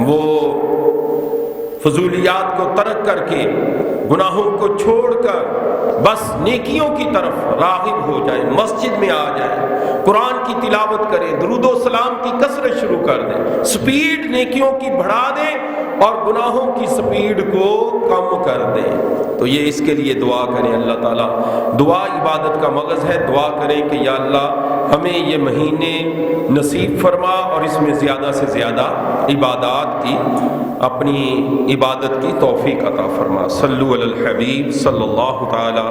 وہ فضولیات کو ترک کر کے، گناہوں کو چھوڑ کر بس نیکیوں کی طرف راغب ہو جائیں، مسجد میں آ جائیں، قرآن کی تلاوت کریں، درود و سلام کی کثرت شروع کر دیں، سپیڈ نیکیوں کی بڑھا دیں اور گناہوں کی سپیڈ کو کم کر دیں۔ تو یہ اس کے لیے دعا کریں۔ اللہ تعالیٰ، دعا عبادت کا مغز ہے، دعا کریں کہ یا اللہ ہمیں یہ مہینے نصیب فرما اور اس میں زیادہ سے زیادہ عبادات کی، اپنی عبادت کی توفیق عطا فرما۔ صلو علی الحبیب صلی اللہ تعالی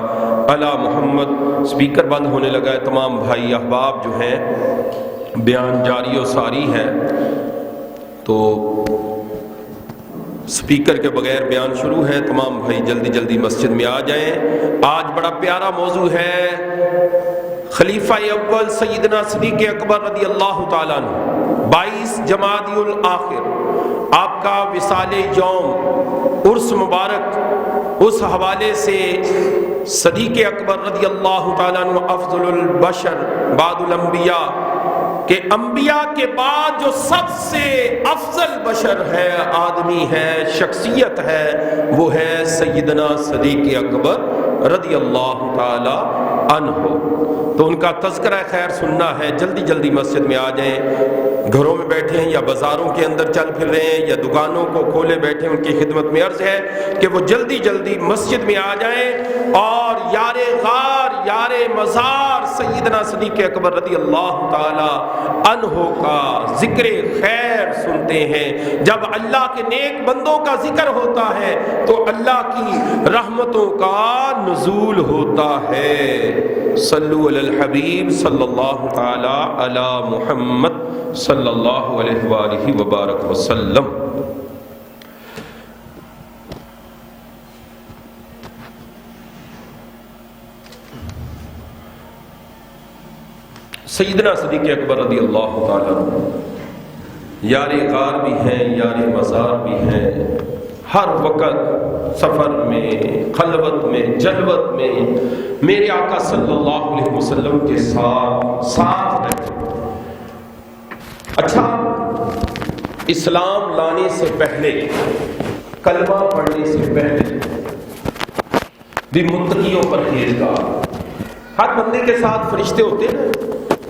علی محمد۔ سپیکر بند ہونے لگا ہے، تمام بھائی احباب جو ہیں، بیان جاری و ساری ہے، تو سپیکر کے بغیر بیان شروع ہے، تمام بھائی جلدی جلدی مسجد میں آ جائیں۔ آج بڑا پیارا موضوع ہے، خلیفہ اول سیدنا صدیق اکبر رضی اللہ تعالیٰ عنہ، 22 جمادی الاخر آپ کا وصال یوم، عرس مبارک، اس حوالے سے صدیق اکبر رضی اللہ تعالیٰ عنہ افضل البشر بعد الانبیاء، کہ انبیاء کے بعد جو سب سے افضل بشر ہے، آدمی ہے، شخصیت ہے، وہ ہے سیدنا صدیق اکبر رضی اللہ تعالی عنہ۔ تو ان کا تذکرہ خیر سننا ہے، جلدی جلدی مسجد میں آ جائیں۔ گھروں میں بیٹھے ہیں یا بازاروں کے اندر چل پھر رہے ہیں یا دکانوں کو کھولے بیٹھے، ان کی خدمت میں عرض ہے کہ وہ جلدی جلدی مسجد میں آ جائیں اور یار غار، یار مزار سیدنا صدیق اکبر رضی اللہ تعالی عنہ کا ذکر خیر سنتے ہیں۔ جب اللہ کے نیک بندوں کا ذکر ہوتا ہے تو اللہ کی رحمتوں کا نزول ہوتا ہے۔ صلو علی الحبیب صلی اللہ تعالی علی محمد صلی اللہ علیہ وآلہ وبارک وسلم۔ سیدنا صدیق اکبر رضی اللہ تعالیٰ عنہ یار غار بھی ہیں، یار مزار بھی ہیں، ہر وقت سفر میں، خلوت میں، جلوت میں میرے آقا صلی اللہ علیہ وسلم کے ساتھ رہتے۔ اچھا، اسلام لانے سے پہلے، کلمہ پڑھنے سے پہلے بھی متقیوں پر پرہیزگار، ہر بندے کے ساتھ فرشتے ہوتے ہیں،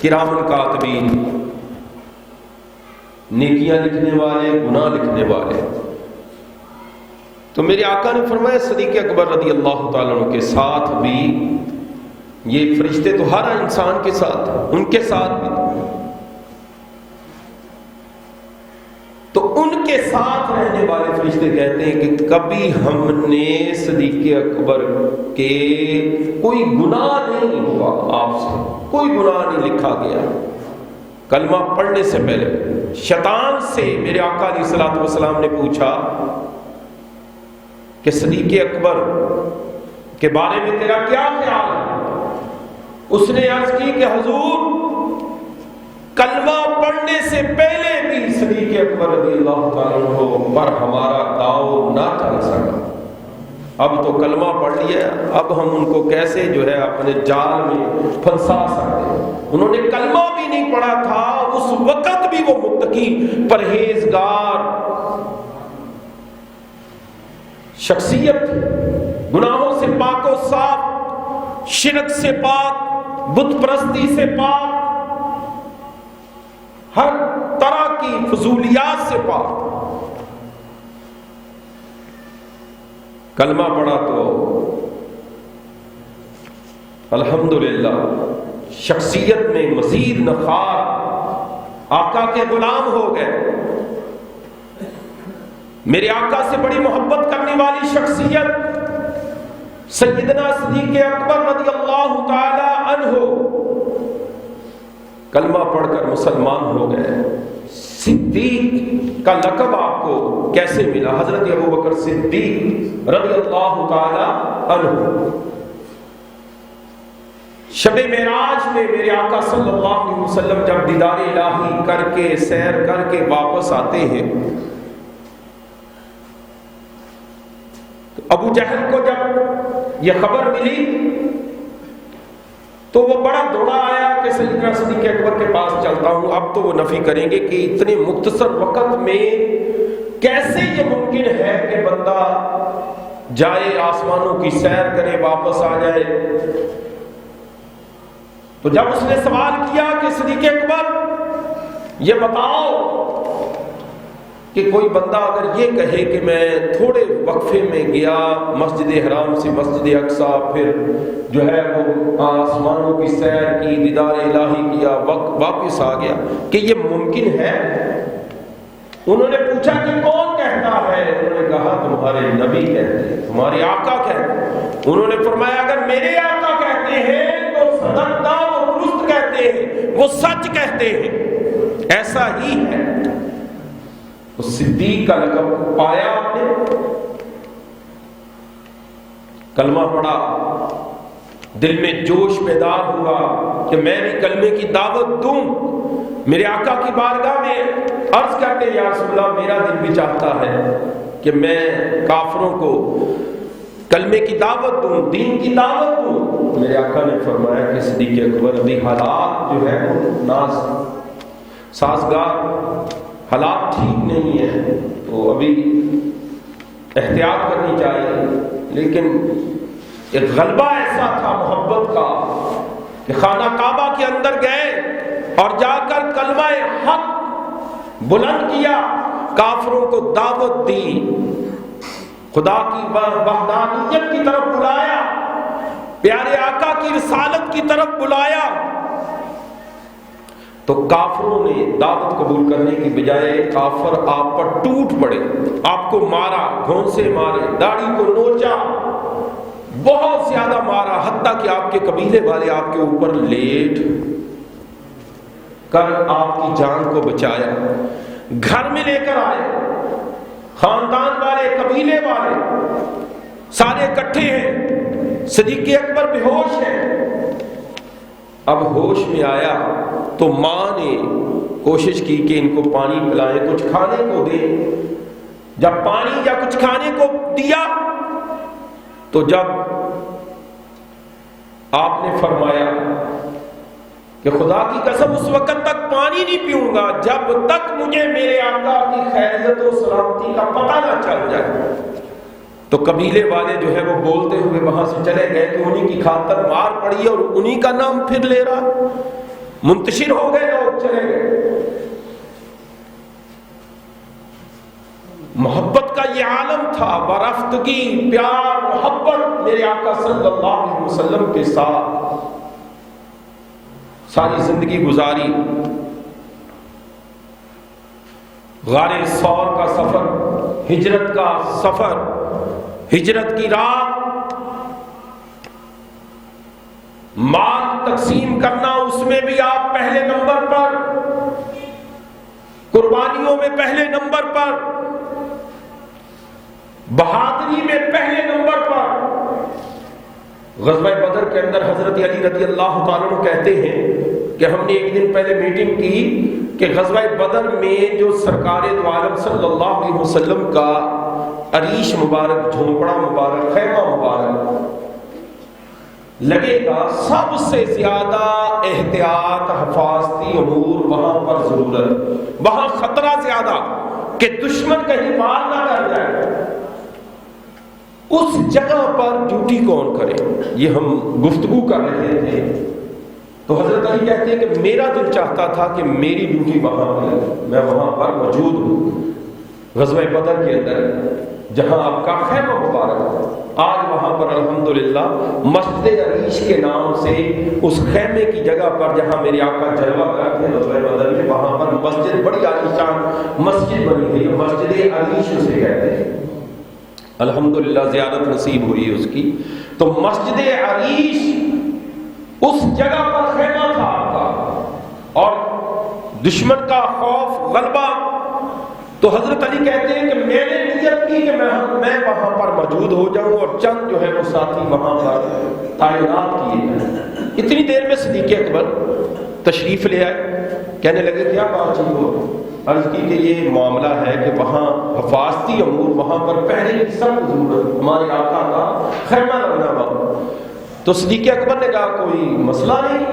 کرامن کاتبین، نیکیاں لکھنے والے، گناہ لکھنے والے۔ تو میرے آقا نے فرمایا صدیق اکبر رضی اللہ تعالیٰ عنہ کے ساتھ بھی، یہ فرشتے تو ہر انسان کے ساتھ، ان کے ساتھ بھی، تو ان کے ساتھ رہنے والے فرشتے کہتے ہیں کہ کبھی ہم نے صدیق اکبر کے کوئی گناہ نہیں ہوا، آپ سے کوئی گناہ نہیں لکھا گیا۔ کلمہ پڑھنے سے پہلے شیطان سے میرے آقا علیہ الصلوۃ والسلام نے پوچھا کہ صدیق اکبر کے بارے میں تیرا کیا خیال ہے؟ اس نے عرض کی کہ حضور، کلمہ پڑھنے سے پہلے بھی صدیق اکبر رضی اللہ تعالیٰ عنہ پر ہمارا داؤ نہ چل سکا، اب تو کلمہ پڑھ لیا، اب ہم ان کو کیسے جو ہے اپنے جال میں پھنسا سکتے ہیں۔ انہوں نے کلمہ بھی نہیں پڑھا تھا، اس وقت بھی وہ متقی، پرہیزگار شخصیت تھی، گناہوں سے پاک و صاف، شرک سے پاک، بت پرستی سے پاک، ہر طرح کی فضولیات سے پاک۔ کلمہ پڑھا تو الحمدللہ شخصیت میں مزید نخار، آقا کے غلام ہو گئے۔ میرے آقا سے بڑی محبت کرنے والی شخصیت سیدنا صدیق اکبر رضی اللہ تعالی عنہ کلمہ پڑھ کر مسلمان ہو گئے۔ صدیق کا لقب آپ کو کیسے ملا؟ حضرت ابوبکر صدیق رضی اللہ تعالی عنہ شب معراج میں میرے آقا صلی اللہ علیہ وسلم جب دیدار الہی کر کے، سیر کر کے واپس آتے ہیں، تو ابو جہل کو جب یہ خبر ملی تو وہ بڑا دوڑا آیا کہ سیدنا صدیق اکبر کے پاس چلتا ہوں۔ اب تو وہ نفی کریں گے کہ اتنے مختصر وقت میں کیسے یہ ممکن ہے کہ بندہ جائے آسمانوں کی سیر کرے واپس آ جائے؟ تو جب اس نے سوال کیا کہ صدیق اکبر یہ بتاؤ کہ کوئی بندہ اگر یہ کہے کہ میں تھوڑے وقفے میں گیا مسجد حرام سے مسجد اقصیٰ، پھر جو ہے وہ آسمانوں کی سیر کی، دیدار الہی کیا، واپس آ گیا، کہ یہ ممکن ہے؟ انہوں نے پوچھا کہ کون کہتا ہے؟ انہوں نے کہا تمہارے نبی کہتے ہیں، تمہارے آقا کہتے ہیں۔ انہوں نے فرمایا اگر میرے آقا کہتے ہیں تو صدقتا، وہ درست کہتے ہیں، وہ سچ کہتے ہیں، ایسا ہی ہے۔ صدیق کا لقب پایا آپ نے، کلمہ پڑھا، دل میں جوش بیدار ہوا کہ میں بھی کلمے کی دعوت دوں۔ میرے آقا کی بارگاہ میں عرض کرتے یا رسول اللہ میرا دل بھی چاہتا ہے کہ میں کافروں کو کلمے کی دعوت دوں، دین کی دعوت دوں۔ میرے آقا نے فرمایا کہ صدیق اکبر ابھی حالات جو ہے وہ سازگار، حالات ٹھیک نہیں ہے، تو ابھی احتیاط کرنی چاہیے۔ لیکن ایک غلبہ ایسا تھا محبت کا کہ خانہ کعبہ کے اندر گئے اور جا کر کلمہ حق بلند کیا، کافروں کو دعوت دی، خدا کی وحدانیت کی طرف بلایا، پیارے آقا کی رسالت کی طرف بلایا۔ تو کافروں نے دعوت قبول کرنے کی بجائے کافر آپ پر ٹوٹ پڑے، آپ کو مارا، گھونسے مارے، داڑھی کو نوچا، بہت زیادہ مارا، حتیٰ کہ آپ کے قبیلے والے آپ کے اوپر لیٹ کر آپ کی جان کو بچایا، گھر میں لے کر آئے، خاندان والے، قبیلے والے سارے اکٹھے ہیں، صدیق اکبر بے ہوش ہے۔ اب ہوش میں آیا تو ماں نے کوشش کی کہ ان کو پانی پلائیں، کچھ کھانے کو دیں۔ جب پانی یا کچھ کھانے کو دیا تو جب آپ نے فرمایا کہ خدا کی قسم اس وقت تک پانی نہیں پیوں گا جب تک مجھے میرے آقا کی خیریت و سلامتی کا پتہ نہ چل جائے۔ تو قبیلے والے جو ہے وہ بولتے ہوئے وہاں سے چلے گئے کہ انہی کی خاطر مار پڑی اور انہی کا نام پھر لے رہا، منتشر ہو گئے، لوگ چلے گئے۔ محبت کا یہ عالم تھا، برفتگی، پیار، محبت میرے آقا صلی اللہ علیہ وسلم کے ساتھ ساری زندگی گزاری۔ غار ثور کا سفر، ہجرت کا سفر، ہجرت کی رات، مال تقسیم کرنا، اس میں بھی آپ پہلے نمبر پر، قربانیوں میں پہلے نمبر پر، بہادری میں پہلے نمبر پر۔ غزوہ بدر کے اندر حضرت علی رضی اللہ تعالیٰ عنہ کہتے ہیں کہ ہم نے ایک دن پہلے میٹنگ کی کہ غزوہ بدر میں جو سرکار دو عالم صلی اللہ علیہ وسلم کا عریش مبارک، جھونپڑا مبارک، خیمہ مبارک لگے گا، سب سے زیادہ احتیاط، حفاظتی امور وہاں پر ضرورت، وہاں خطرہ زیادہ کہ دشمن کہیں وار نہ کر جائے۔ اس جگہ پر ڈیوٹی کون کرے؟ یہ ہم گفتگو کر رہے تھے تو حضرت علی کہتے ہیں کہ میرا دل چاہتا تھا کہ میری ڈیوٹی وہاں پر ہے، میں وہاں پر موجود ہوں۔ غزوہ بدر کے اندر جہاں آپ کا خیمہ مبارک ہے، آج وہاں پر الحمدللہ مسجد عریش کے نام سے اس خیمے کی جگہ پر جہاں میرے آقا جلوہ کرتے ہیں غزوہ بدر میں، وہاں پر مسجد بڑی عالیشان مسجد بنی ہوئی ہے، مسجد عریش اسے کہتے ہیں۔ الحمدللہ زیارت نصیب ہوئی اس کی۔ تو مسجد عریش اس جگہ پر خیمہ تھا آپ کا، اور دشمن کا خوف، غلبہ۔ تو حضرت علی کہتے ہیں کہ میں نے نیت کی کہ میں وہاں پر موجود ہو جاؤں اور چند جو ہے وہ ساتھی وہاں پر تعینات کیے جائیں۔ اتنی دیر میں صدیق اکبر تشریف لے آئے، کہنے لگے کیا بات چیت ہو؟ عرض کی کہ یہ معاملہ ہے کہ وہاں حفاظتی امور، وہاں پر پہلے کی سخت ضرورت، ہمارے آقا کا خیمہ لگنا ہوا۔ تو صدیق اکبر نے کہا کوئی مسئلہ نہیں،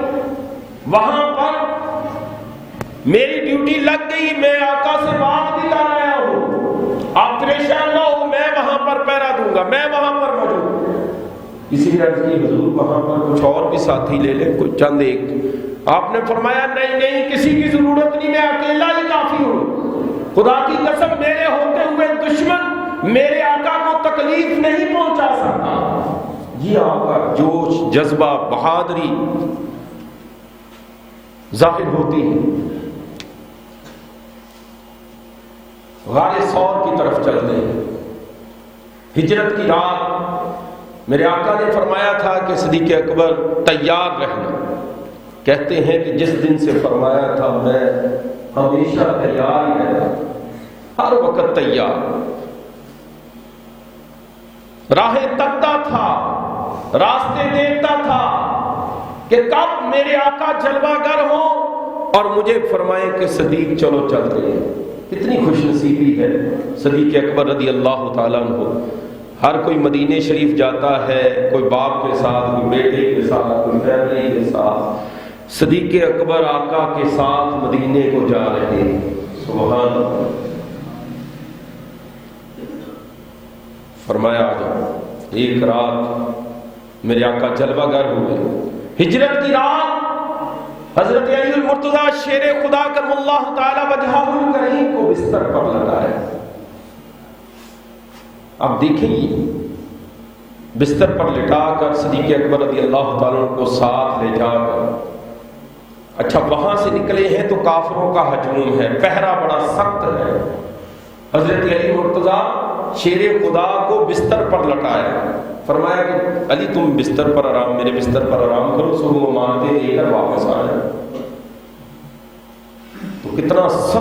وہاں پر میری ڈیوٹی لگ گئی، میں آقا سے بات بھی کر آیا ہوں، پریشان نہ ہو، میں وہاں پر پہرا دوں گا، میں وہاں پر موجود۔ کسی نے عرض کی حضور وہاں پر کچھ اور بھی ساتھی لے لیں، کچھ چند ایک۔ آپ نے فرمایا نہیں نہیں، کسی کی ضرورت نہیں، میں اکیلا ہی کافی ہوں۔ خدا کی قسم میرے ہوتے ہوئے دشمن میرے آقا کو تکلیف نہیں پہنچا سکتا۔ یہ آقا جوش، جذبہ، بہادری ظاہر ہوتی ہے۔ غار ثور کی طرف چلتے ہیں۔ ہجرت کی رات میرے آقا نے فرمایا تھا کہ صدیق اکبر تیار رہنا۔ کہتے ہیں کہ جس دن سے فرمایا تھا میں ہمیشہ تیار ہی رہتا، ہر وقت تیار، راہیں تکتا تھا، راستے دیکھتا تھا کہ کب میرے آقا جلوہ گر ہوں اور مجھے فرمائیں کہ صدیق چلو چلتے ہیں۔ کتنی خوش نصیبی ہے صدیق اکبر رضی اللہ تعالیٰ عنہ۔ ہر کوئی مدینہ شریف جاتا ہے، کوئی باپ کے ساتھ، کوئی بیٹے کے ساتھ، کوئی فیملی کے ساتھ، صدیق اکبر آقا کے ساتھ مدینے کو جا رہے ہیں۔ سبحان اللہ۔ فرمایا آ جاؤ۔ ایک رات میرے آقا جلوہ گر ہوئے۔ ہجرت کی رات حضرت علی المرتضیٰ شیر خدا کرم اللہ تعالی وجہہ الکریم کو بستر پر لٹایا۔ اب دیکھیں بستر پر لٹا کر صدیق اکبر رضی اللہ تعالیٰ عنہ کو ساتھ لے جا کر، اچھا وہاں سے نکلے ہیں تو کافروں کا ہجوم ہے، پہرا بڑا سخت ہے۔ حضرت علی مرتضیٰ شیر خدا کو بستر پر لٹایا، فرمایا کہ علی تم بستر پر آرام، میرے بستر پر آرام کرو، سو وہ مانتے دے کر واپس آ جائے۔ تو کتنا